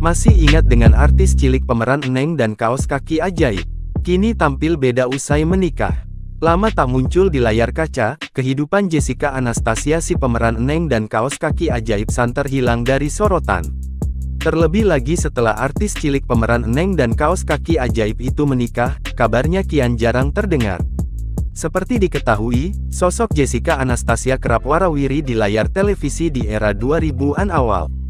Masih ingat dengan artis cilik pemeran Eneng dan kaos kaki ajaib? Kini tampil beda usai menikah. Lama tak muncul di layar kaca, kehidupan Jessica Anastasia si pemeran Eneng dan kaos kaki ajaib santer hilang dari sorotan. Terlebih lagi setelah artis cilik pemeran Eneng dan kaos kaki ajaib itu menikah, kabarnya kian jarang terdengar. Seperti diketahui, sosok Jessica Anastasia kerap warawiri di layar televisi di era 2000-an awal.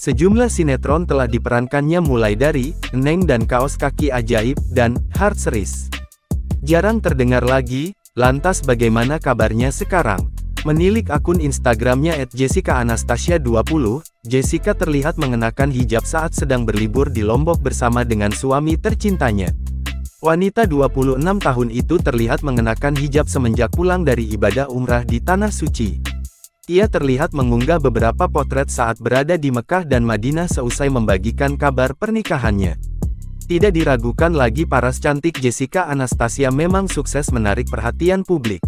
Sejumlah sinetron telah diperankannya mulai dari Eneng dan kaos kaki ajaib dan Heart Series. Jarang terdengar lagi, lantas bagaimana kabarnya sekarang? Menilik akun Instagramnya @jessicaanastasia20, Jessica terlihat mengenakan hijab saat sedang berlibur di Lombok bersama dengan suami tercintanya. Wanita 26 tahun itu terlihat mengenakan hijab semenjak pulang dari ibadah umrah di Tanah Suci. Ia terlihat mengunggah beberapa potret saat berada di Mekah dan Madinah seusai membagikan kabar pernikahannya. Tidak diragukan lagi paras cantik Jessica Anastasia memang sukses menarik perhatian publik.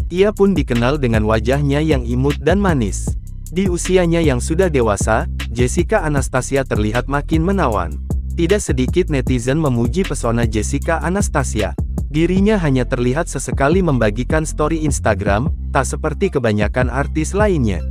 Ia pun dikenal dengan wajahnya yang imut dan manis. Di usianya yang sudah dewasa, Jessica Anastasia terlihat makin menawan. Tidak sedikit netizen memuji pesona Jessica Anastasia. Dirinya hanya terlihat sesekali membagikan story Instagram, tak seperti kebanyakan artis lainnya.